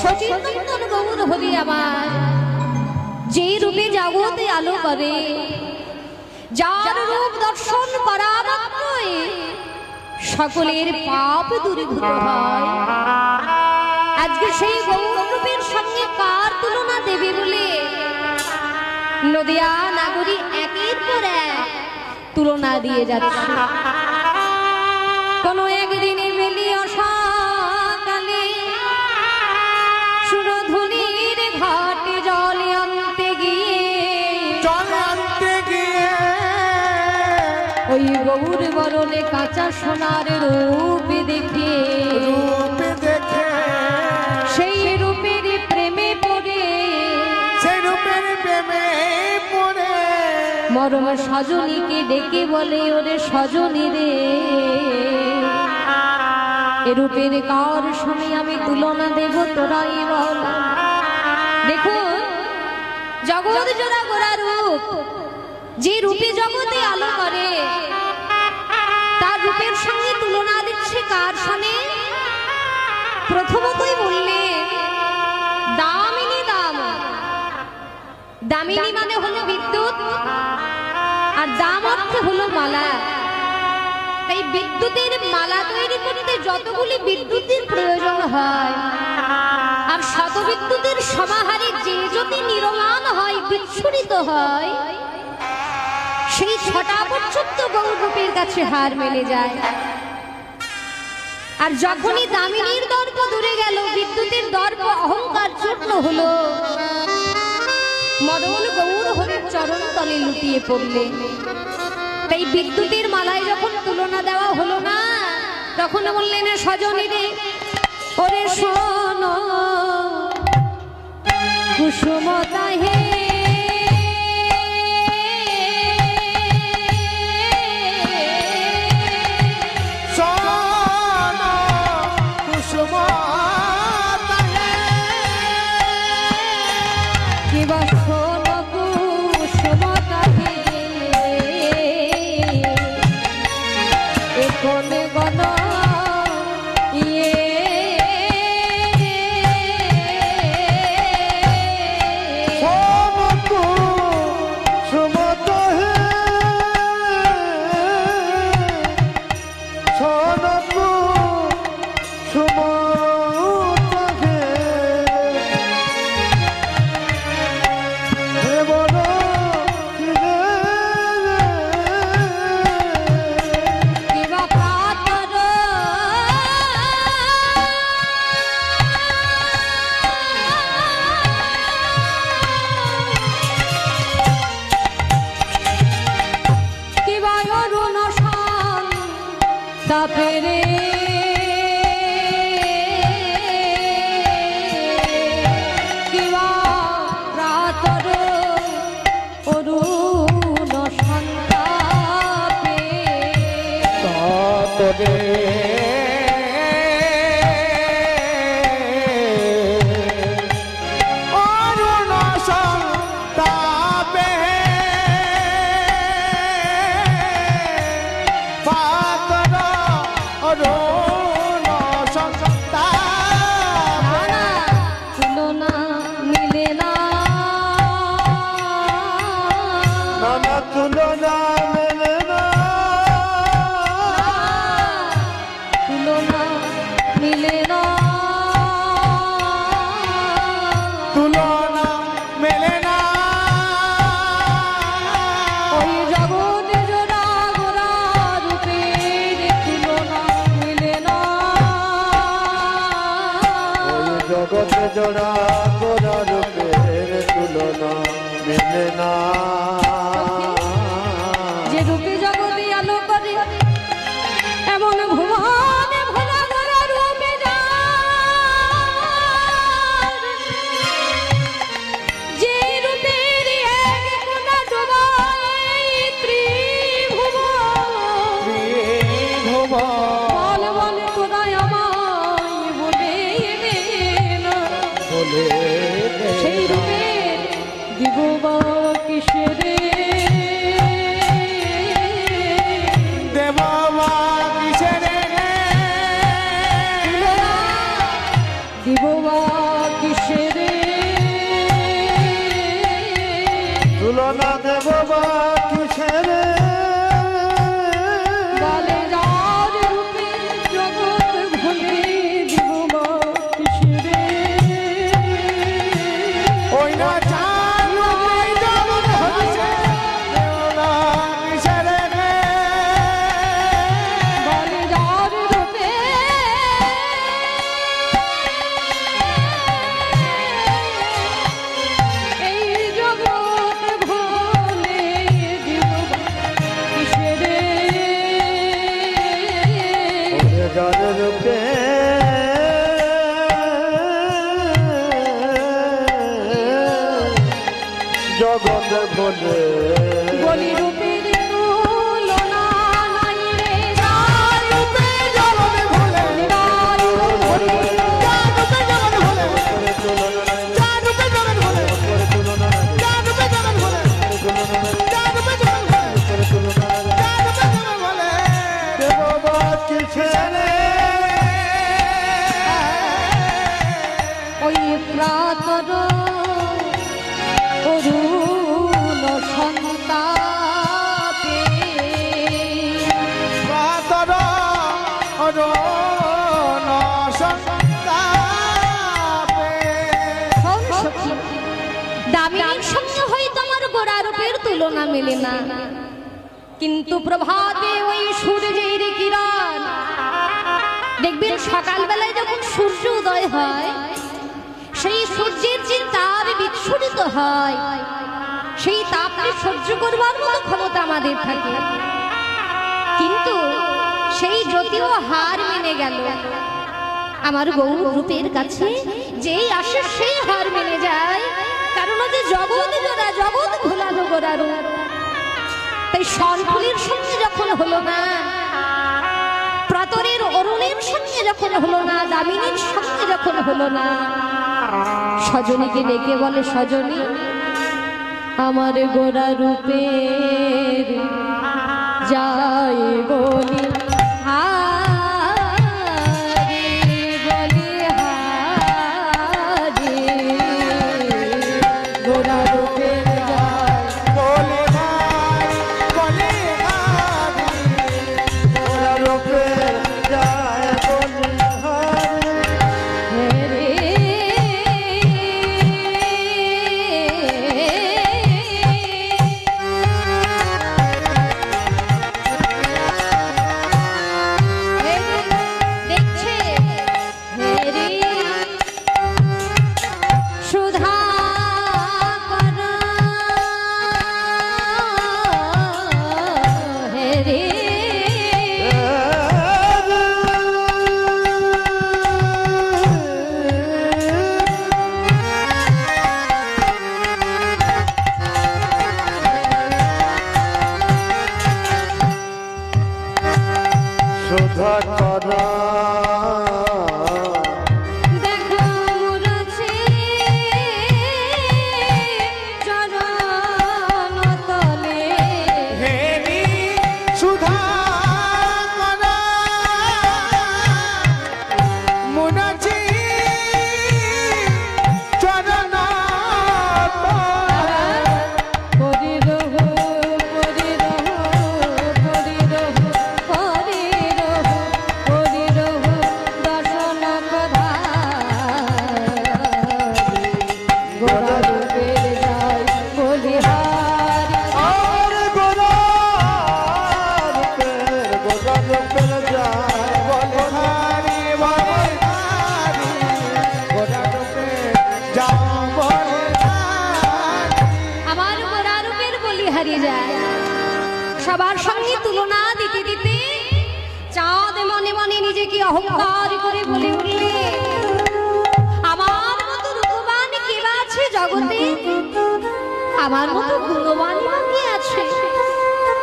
সচিনন্দন গৌর হরি আমার যে রূপে জগতে আলো করে, যার রূপ দর্শন করা মাত্রই সকলের পাপ দূরীভূত হয়। আজকে সেই গৌর রূপের সঙ্গে কার তুলনা দেবে বলে নদিয়া নাগরী একের পর এক তুলনা দিয়ে যাচ্ছে। কোনো একদিনে মেলি অসাকালে সুরধুনির ঘাটে জল আনতে গিয়ে ওই গৌর বরণে কাঁচা সোনার রূপ দেখে সেই রূপের প্রেমে পড়ে মরম সজনীকে ডেকে বলে, ওরে সজনী রে, এ রূপের কার সঙ্গে আমি তুলনা দেব তোরাই বল। দেখুন জগৎ জোড়া গোড়া রূপ, যে রূপে জগতে আলো করে তার রূপের সঙ্গে তুলনা দিচ্ছে কার সঙ্গে? প্রথমতই বললে দামিনী। দামিনী মানে হলো বিদ্যুৎ, আর দাম অর্থ হলো মালা। তাই বিদ্যুতের মালা তৈরি করতে যতগুলি বিদ্যুতের প্রয়োজন হয়, আর শত বিদ্যুতের সমাহারে যে যদি নির্মাণ হয়, বিচ্ছুরিত হয়, সেই ছটা পর্যন্ত গৌররূপের কাছে হার মেলে যায়। আর যখনই দামিনীর দর্প দূরে গেল, বিদ্যুতের দর্প অহংকার চূর্ণ হলো, মদন গৌর হরির চরণ তলে লুটিয়ে পড়লে। তাই বিদ্যুতের মালায় যখন তুলনা দেওয়া হলো না, তখন বললেন সজনী রে, ওরে শোনো কুসুমতা হে, জোড়া গোড়া রূপের তুলনা মিলে না। যে রূপে জগতে আলো করে এমন ভুবনে ভোলা গোড়া রূপে যে রূপের এক কোণা ডোবায় ত্রিভুবন। বল বল তোরাই আমায় বলে সেই রূপে দিব বা কিসেরে দেব বা কিসেরে দিব বা কিসেরে তুলনা দেব বা কিসেরে বলে যার রূপে জগৎ ভুলে দিব বা কিসেরে ওই না চার রূপে জগৎ হয়েছে দেব বা কিসেরে বলে যার রূপে এই জগৎ ভুলে দিব বা কিসেরে যার রূপে জগৎ বলে বলি রূপের তুলনা নাই রে যার রূপে জগৎ ভোলে যার রূপে যার রূপে জগৎ ভোলে যার রূপে জগৎ ভোলে যার রূপে জগৎ ভোলে যার রূপে জগৎ ভোলে যার রূপে জগৎ ভোলে দেব বা কিসেরে ওই প্রাতর অরুণ সন্তাপে প্রাতর অরুণ সন্তাপে শোন সখী, দামিনীর সঙ্গে হয়তো আমার গোরা রূপের তুলনা মেলে না, কিন্তু প্রভাতে ওই সূর্যের কিরণ দেখবেন সকালবেলায় যখন সূর্য উদয় হয় সেই সূর্যের যে তাপ বিচ্ছুরিত হয় সেই তাপকে সহ্য করবার মতো ক্ষমতা আমাদের থাকে, কিন্তু সেই যদিও হার মেনে গেল আমার গৌর রূপের কাছে, যেই আসে সেই হার মেনে যায়, কারণ যে জগৎ জোড়া জগৎ ভোলানো গোড়া রূপ। তাই সনফুলির সঙ্গে যখন হলো না, প্রাতরের অরুণের সঙ্গে যখন হলো না, দামিনীর সঙ্গে যখন হলো না, সজনীকে ডেকে বলে, সজনী আমার গোরা রূপের যায় বলি হারে, বলি হারে, গোরা রূপের যায় বলে ভাই বলে হারি ওরা রূপে যায় বলে হারি রে। দেখছে রে সুধা করা রে সুধা করা দেখো মুরছে চরণ তলে হেরি সুধা করা মুনাচি চরণ পরি রহ পরি রহ পরি রহ পরি রহ পরি রহ দর্শন কথা গোরা রূপের যায় বলিহারি আর গোরা রূপের যায় বলে হারি বলে হারি গোরা রূপে যাও বলে হারি আমার গোরা রূপের বলিহারি যায়। সবার সঙ্গে তুলনা দিতে দিতে চাঁদ মনে মনে নিজেকে অহংকার করে বলে উঠলে, আমার মতো রূপবান কে বা আছে জগতে, আমার মতো গুণবান বা কে আছে,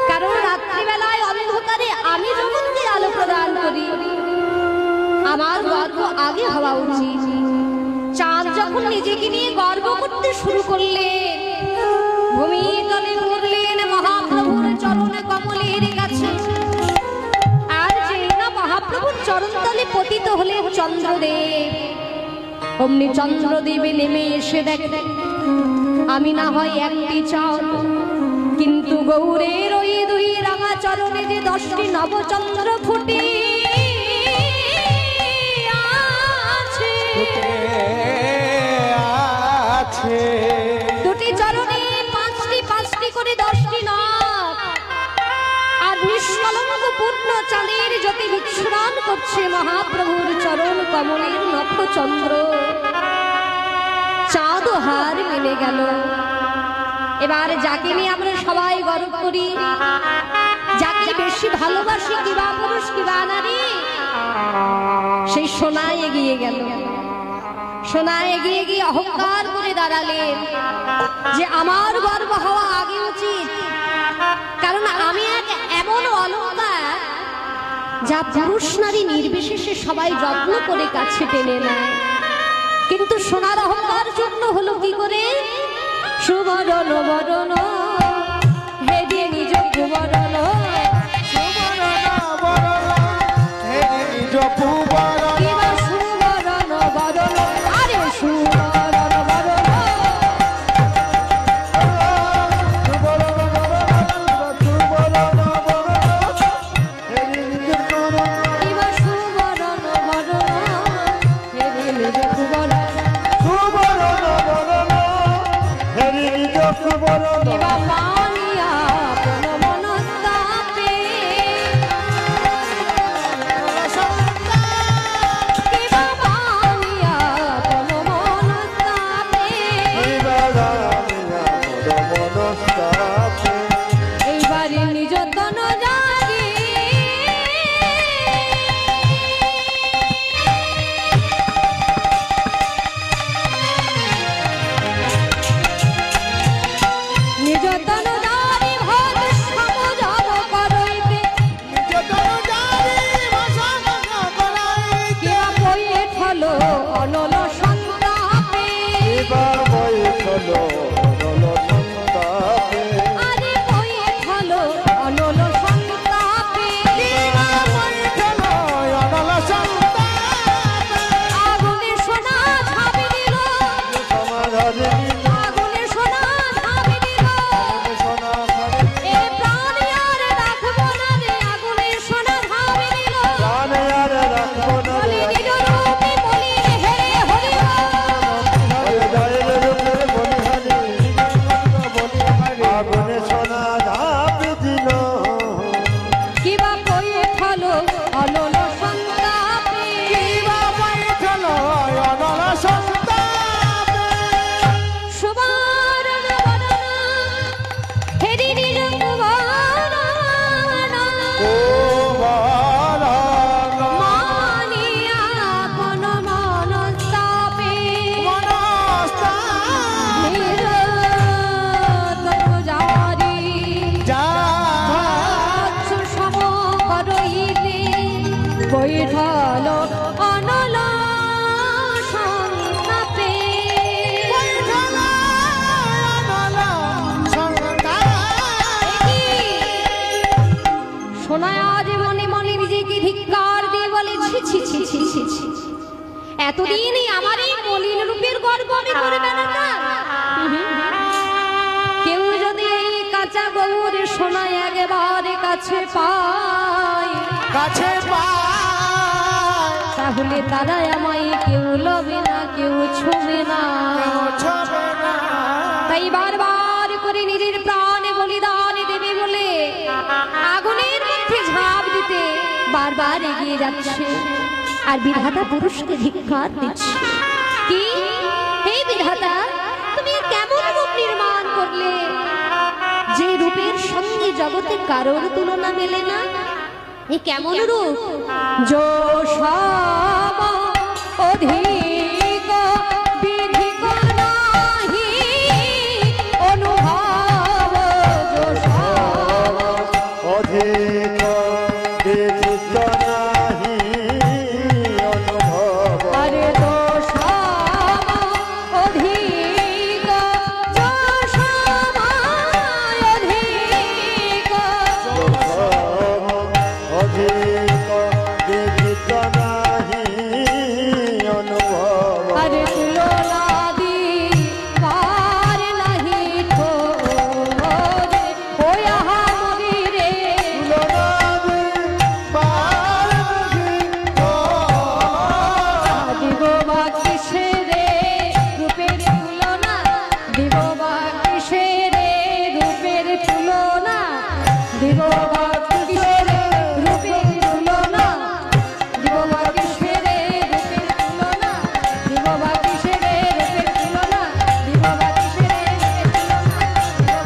কারণ রাত্রিবেলায় অন্ধকারে আমি জগৎকে আলো প্রদান করি, আমার গর্ব আগে হওয়া উচিত। চাঁদ যখন নিজেকে নিয়ে গর্ব করতে শুরু করলেন, ভূমির তলে পড়লেন মহাপ্রভুর চরণে কমলের কাছে। আর যেই না মহাপ্রভুর চরণ তলে পতিত হলেন চন্দ্রদেব, অমনি চন্দ্রদেবে নেমে এসে দেখেন আমি না হয় একটি চাঁদ, কিন্তু গৌরের ওই দুই রাঙা চরণে যে 10টি নবচন্দ্র ফুটে আছে। দুটি চরণে 5টি করে 10টি নখ, আর নিষ্কলঙ্ক পূর্ণ চাঁদের জ্যোতি বিচ্ছুরণ করছে মহাপ্রভুর চরণ কমলের নক্ষচন্দ্র। চাঁদ হার মিলে গেল। এবার যাকে নিয়ে আমরা সবাই গর্ব করি, যাকে বেশি ভালোবাসি, কিবা পুরুষ কিবা নারী, সেই সোনা এগিয়ে গেল। সোনা এগিয়ে গিয়ে অহংকার করে দাঁড়ালেন যে আমার গর্ব হওয়া আগে উচিত, কারণ আমি এক এমন অলঙ্কার যা পুরুষ নারী নির্বিশেষে সবাই যত্ন করে কাছে টেনে নেয়। কিন্তু সোনার অহংকার যুগ্ন হলো কি করে? সুবরণ বরণ হে দিয়ে নিজ কুবরণ, সুবরণ বরণ হে নিজ কুবরণ, কিবা সুবরণ বরণ, আরে সুবরণ বরণ, সুবরণ বরণ হে নিজ কুবরণ, কিবা সুবরণ বরণ হে দিয়ে নিজ কুবরণ, সুবরণ বরণ হে নিজ কুবরণ, কিবা পানিয়া কোন মনস্তাপে, কিবা পানিয়া কোন মনস্তাপে, এইবারে নিজ তন জাগে নিজ তন জারি ভদ সমজব করইতে, কিবা বইয়ে ঠলো অনল সন্তাপে, আরে বইয়ে ঠলো অনল সন্তাপে, আগুনে সোনা ঝাঁপি দিল, আগুনে সোনা ঝাঁপি দিল, এ প্রাণ আর রাখবো না রে, আগুনে সোনা ঝাঁপি দিল, বলি নিজ রূপে বলি হে হরি আগুনে সোনা ধাপি দিল, কিবা বইয়ে ঠলো অনল সন্তাপে, কিবা বৈঠল অনল সন্তাপে, সুবরণ বরণ হেরি নিজ কুবরণ, কুবরণ মানিয়া কোন মনস্তাপে, মনস্তাপে, নিজ তনু জারি যাচ্ছ সম করইতে, বৈঠল অনল সন্তাপে, বৈঠল অনল সন্তাপে। শোনায় আজ মনে মনে নিজেকে ধিক্কার দিয়ে বলে ছি ছি ছি ছি ছি ছি, এতদিনই আমার এই মলিন রূপের গর্ব আমি করে বেড়াতাম। কেউ যদি এই কাঁচা গৌরে সোনায় একেবারে কাছে পায়, কাছে পায় তাহলে তারা আমায় কেউ লবে না, কেউ ছবে না। ছবে না, তাই বারবার করে নিজের প্রাণে বলিদান দেবে বলে আগুনের মধ্যে ঝাঁপ দিতে বারবার এগিয়ে যাচ্ছে, আর বিধাতা পুরুষকে ধিক্কার দিচ্ছে। কি হে বিধাতা, তুমি কেমন রূপ নির্মাণ করলে যে রূপের সঙ্গে জগতে কারোর তুলনা মেলে না? এ কেমন রূপ? যশব অধিক বিধিক নাহি অনুভব, যশব অধিক বিধিত নাহি অনুভব, আরে যশব দিব বা কিসের রূপের তুলনা, দিব বা কিসের রূপের তুলনা, দিব বা কিসের রূপের তুলনা, দিব বা কিসের রূপের তুলনা, দিব বা কিসের রূপের তুলনা, দিব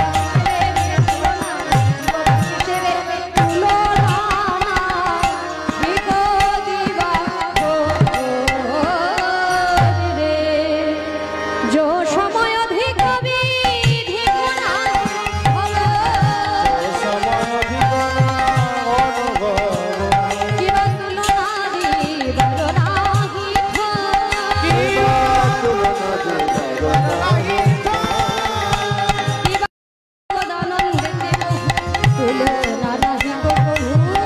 বা কিসের রূপের তুলনা, দিব দিবা রে जो समय अधिक विधि गुणा हलो किवा तुलना दिबर नाही किवा दानंद देव तुलना नाही को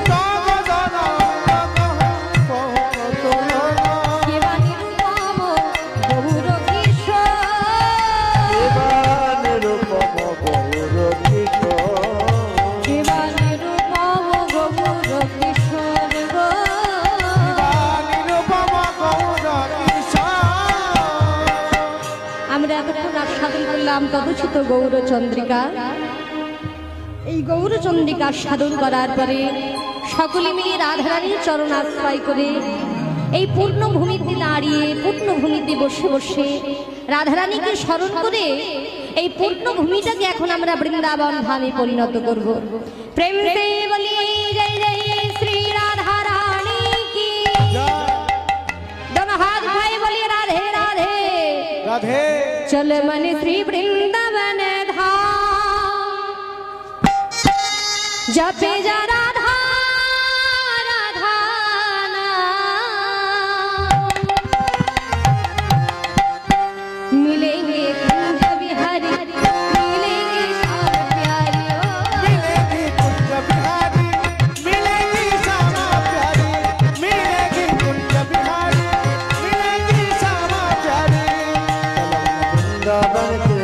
किवा निरुपम गौर তদুচিত গৌরচন্দ্রিকা। এই গৌরচন্দ্রিকা সাধন করার পরে সকলে মিলে রাধারানীর চরণ আশ্রয় করে এই পূর্ণভূমিতে দাঁড়িয়ে পূর্ণভূমিতে বসে বসে রাধারানীকে স্মরণ করে এই পূর্ণভূমিটাকে এখন আমরা বৃন্দাবন ধামে পরিণত করব। প্রেম से बोलिए जय जय श्री राधा रानी की दोनों हाथ उठाए बोलिए राधे राधे राधे। चल मन श्री वृंदावन धाम जपे जा राधा राधा नाम, मिलेंगे कुंज बिहारी मिलेंगे श्याम प्यारी, मिलेगी कुंज बिहारी मिलेगी श्यामा प्यारी, मिलेगी कुंज बिहारी मिलेगी श्यामा प्यारी। वृंदावन के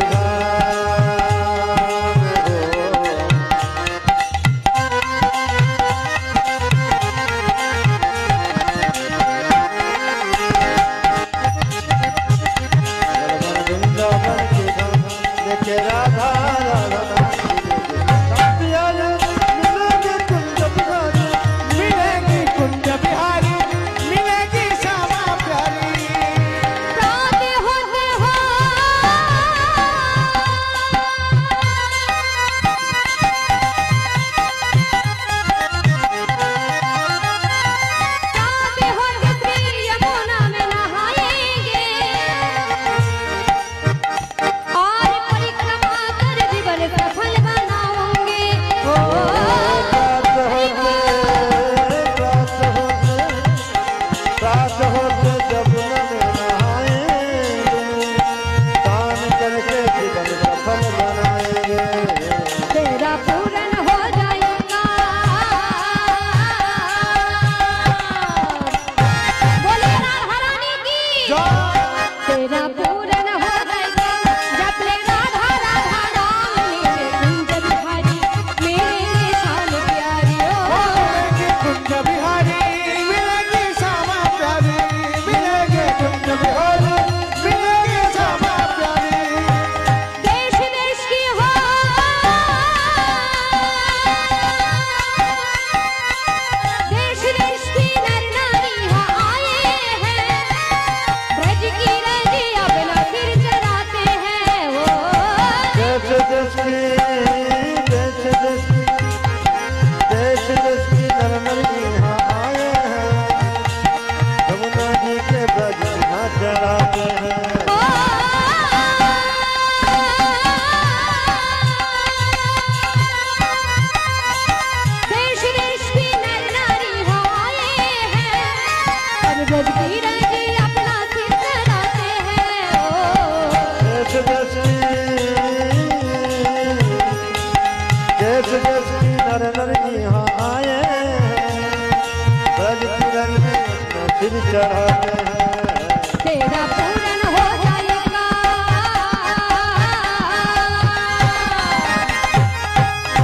तेरा पूरन हो जाएगा।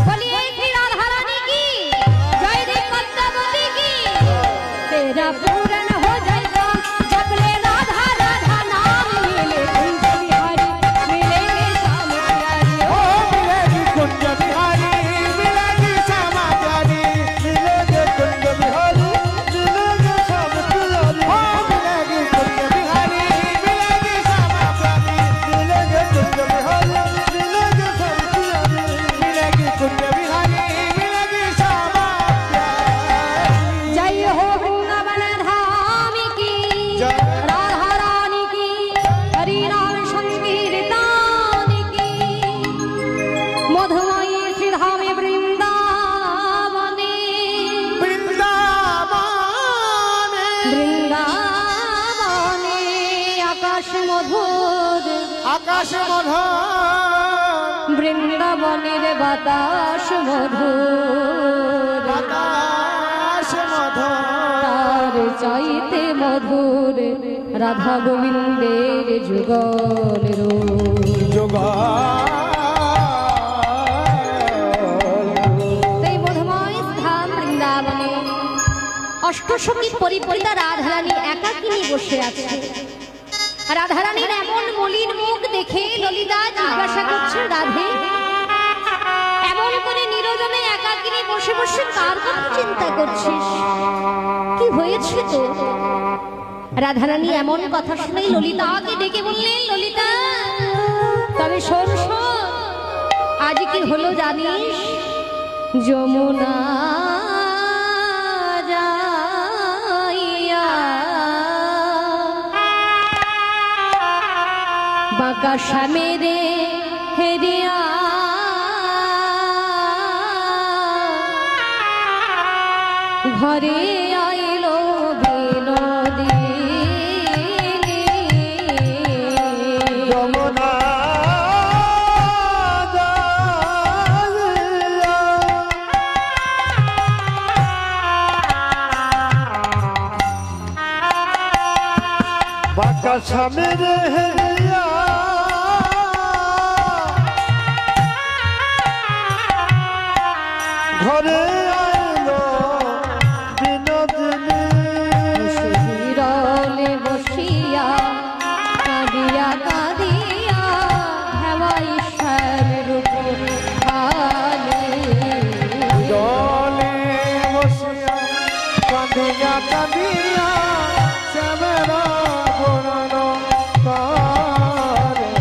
बोलिए श्री राधा रानी की जय, रे पद्मावती की। तेरा पूरन हो जाएगा जब ले राधा राधा नाम मिले कुंज बिहारी मिलेंगे আকাশে মধুর বৃন্দাবনের বাতাস মধুর বাতাস মধুর তার চাইতে মধুর রাধা গোবিন্দের যুগল সেই মধুময় স্থান বৃন্দাবনে অষ্টসখী পরিপরিতা রাধারানী একাকিনী বসে আছে। রাধারানীর এমন মলিন মুখ দেখে ললিতা জিজ্ঞাসা করছে, রাধে এমন করে নিরজনে একাকিনী বসে বসে কার কথা চিন্তা করছিস, কি হয়েছে তো? রাধারানী এমন কথা শুনে ললিতাকে ডেকে বললেন, ললিতা তবে শোন শোন, আজ কি হলো জানিস? যমুনা বাঁকা মেরে হেরিয়া ঘরে আইলো বিনোদিনী যমুনা বাঁকা মেরে হেরিয়া ঘরে আইলো বিনোদিনী শিরলে বসিয়া কাঁদিয়া কাঁদিয়া হেওয়াই শ্যামের উপর খালে জলে বসিয়া কাঁদিয়া কাঁদিয়া শ্যামের পুরাণ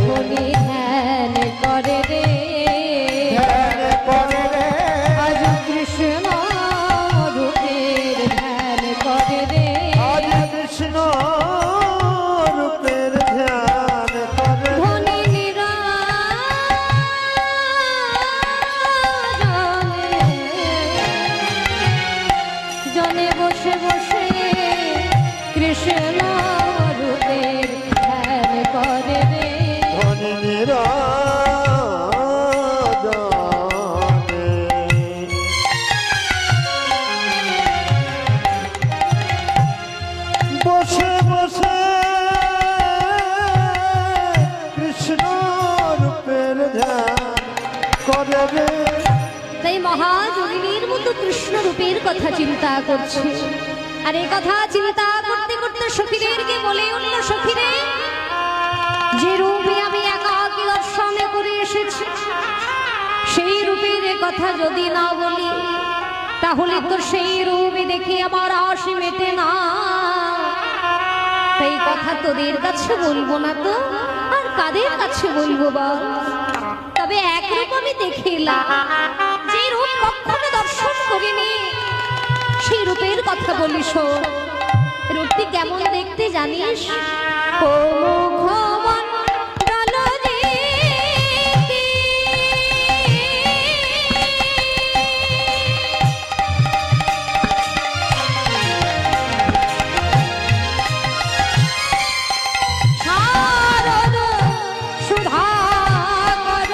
বলি ধ্যান করে রে ধ্যান করে রে আজ কৃষ্ণ রূপের ধ্যান করে রে আজ কৃষ্ণ রূপের ধ্যান করে ধনী নিরঞ্জনে জনে বসে বসে কৃষ্ণ রূপের ধ্যান করে রে ধনী নিরঞ্জনে বসে বসে কৃষ্ণ রূপের ধ্যান করে রে তাই মহাযোগিনীর মতো কৃষ্ণ রূপের কথা চিন্তা করছে। আর এই কথা চিন্তা করতে করতে সখীদেরকে বলে উঠল, সখীরে যে রূপে আমি একাকী দর্শনে করে এসেছি সেই রূপের কথা যদি না বলি তাহলে তো সেই রূপে দেখে আমার আশি মেটে না। সেই কথা তোদের কাছে বলবো না তো আর কাদের কাছে বলবো বল? তবে এক রূপ আমি দেখে এলাম, যে রূপ কখনো দর্শন করিনি সেই রূপের কথা বলিস। রূপটি কেমন দেখতে জানিস? ও মুখমণ্ডল রে শারদ সুধাকর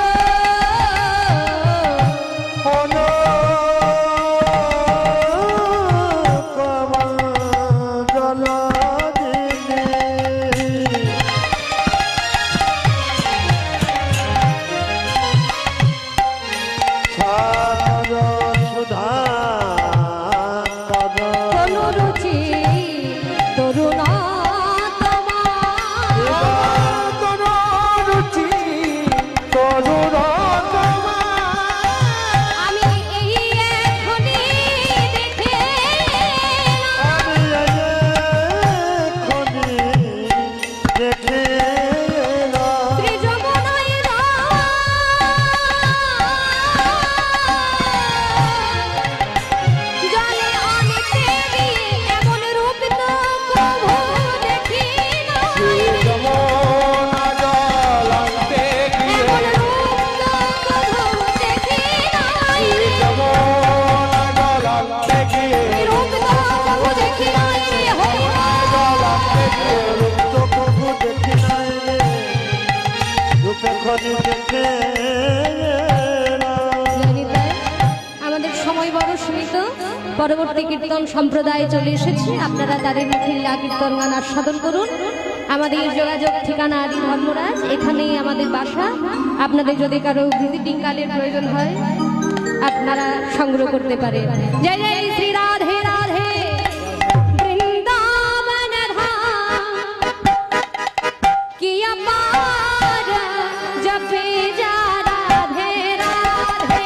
আমাদের সময় বড় সীমিত। পরবর্তী কীর্তন সম্প্রদায় চলে এসেছে, আপনারা তাদের মিথিলা কীর্তন গান আস্বাদন করুন। আমাদের যোগাযোগ ঠিকানা আদি ধর্মরাজ, এখানেই আমাদের বাসা। আপনাদের যদি কারো ভিজিটিং কার্ডের প্রয়োজন হয় আপনারা সংগ্রহ করতে পারেন। জয় জয় শ্রী রাধে রাধে। বৃন্দাবন ধাম কি অপার, জপে যা রাধে রাধে।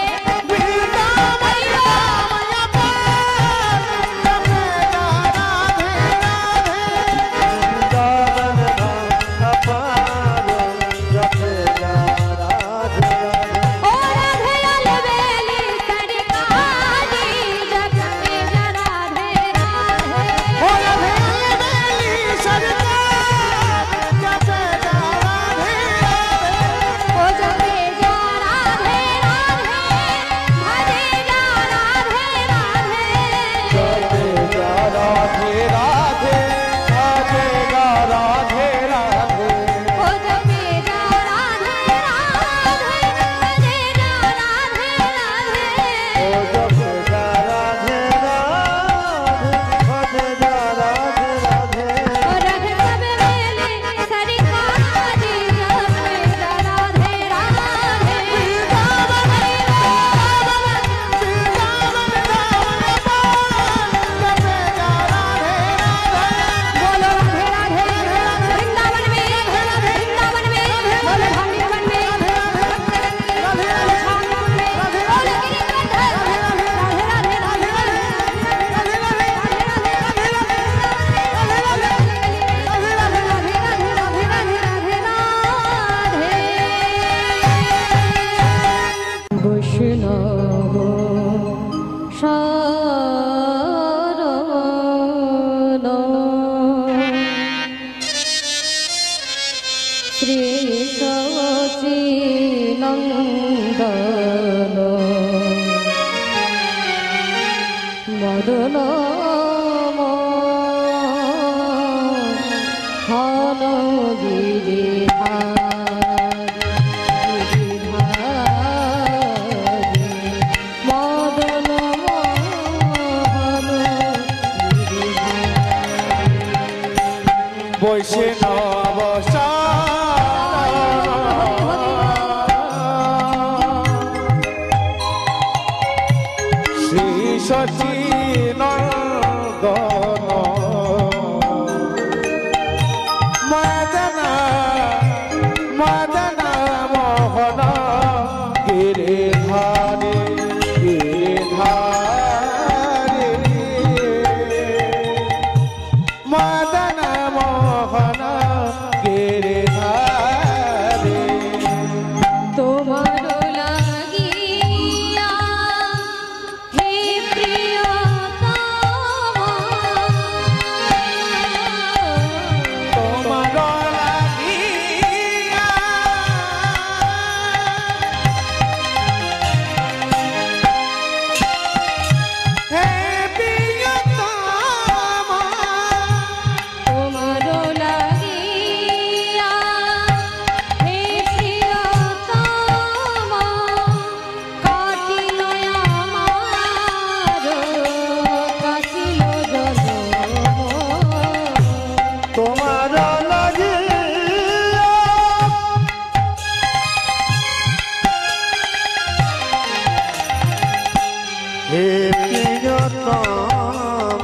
বৃন্দাবন ধাম অপার, জপে যা রাধে রাধে। ও রাধে अलबेली सरकारी, जपे जा राधे राधे। ও রাধে अलबेली सरकार, जपे जा राधे राधे। ओ जपे जा राधे राधे, भजे जा राधे राधे। ओ जपे जा राधे राधे, भजे जा राधे राधे। ओ रख सब वेले सरकारी, जपे जा राधे राधे। वृंदावन धाम जपे जा राधे राधे। बोलो राधे राधे। वृंदावन में, वृंदावन में, बोलो धामवन में, बोलो छानपुर में, बोलो गिरिकंठ। राधे राधे राधे राधे বৈষ্ণব শরণ শ্রী সচিনন্দন মদন হন গিরিধারী মদন মোহন বৈষ্ণব শ্রী সচিনন্দন মদন মদন মোহন গিরিধারী গিরিধারী মদন মোহন গিরিধারী। তোমার লাগিয়া হে প্রিয়তম, তোমার লাগিয়া হে প্রিয়তম, তোমার লাগিয়া হে প্রিয়তম, কাটিল আমার কাটিল জনম। তোমার লাগিয়া হে প্রিয়তম,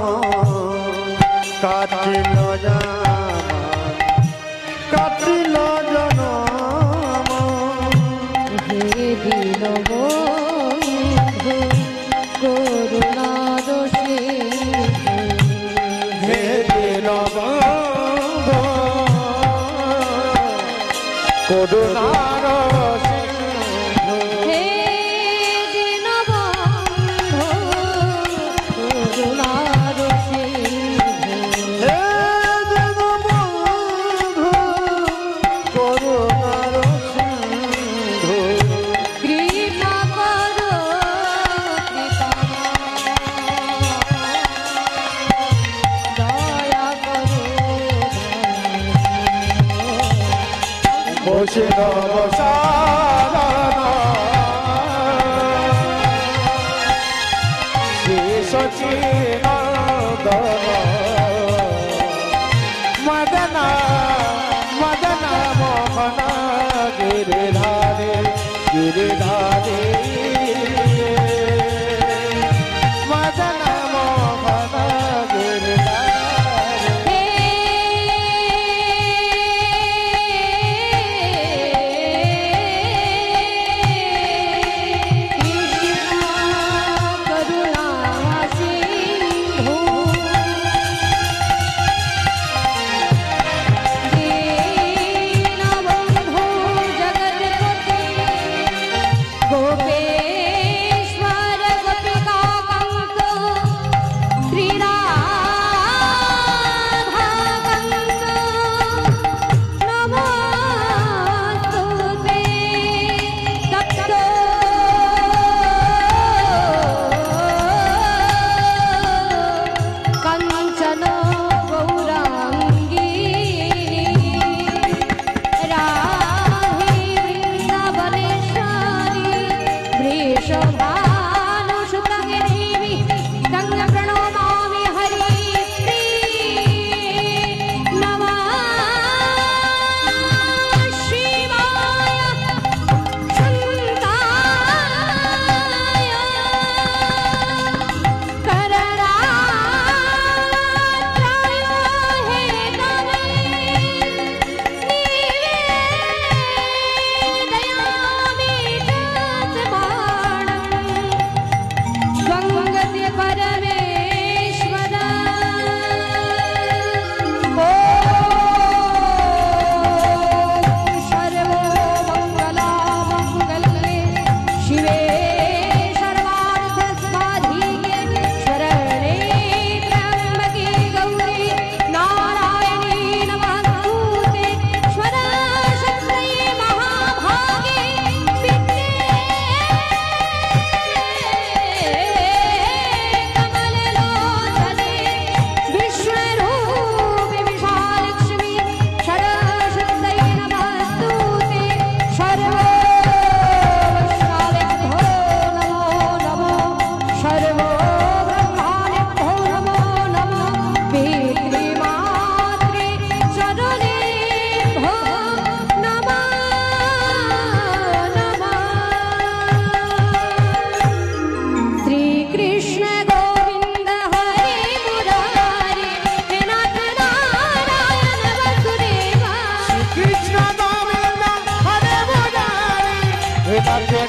কাটিল কাটিল জনম। হে দীনবন্ধু করুণার সিন্ধু, হে দীনবন্ধু করুণার সিন্ধু। হে দীনবন্ধু করুণার সিন্ধু। হে দীনবন্ধু করুণার সিন্ধু। কৃপা করো কৃপা, দয়া করো দয়া। বৈষ্ণব শরণ শ্রী সচিনন্দন মদন মদন মোহন গিরিধারে গিরিধারে মদন মোহন গিরিধারে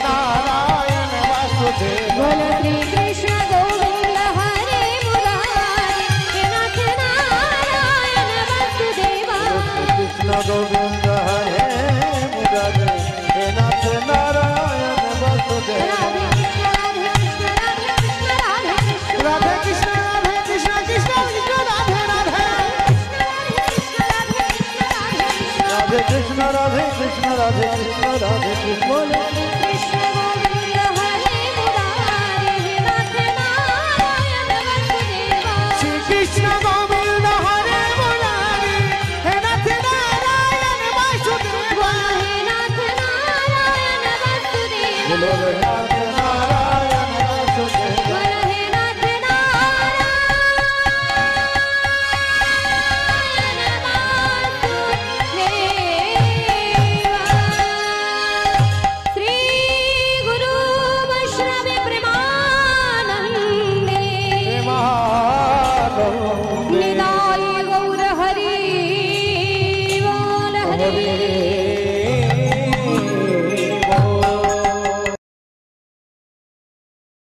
नारायण वासुदेव बोलो श्री कृष्ण गोविंद हरे मुरारी हे नाथ नारायण वासुदेव कृष्ण गोविंद हरे मुरारी हे नाथ नारायण वासुदेव राधे कृष्ण राधे कृष्ण राधे कृष्ण राधे कृष्ण कृष्ण कृष्ण राधे राधे राधे कृष्ण राधे कृष्ण राधे कृष्ण राधे कृष्ण बोलो श्री कृष्ण गोविंद हरे मुरारी हे नाथ नारायण वासुदेव श्री कृष्ण गोविंद हरे मुरारी हे नाथ नारायण वासुदेव हे नाथ नारायण वासुदेव बोलो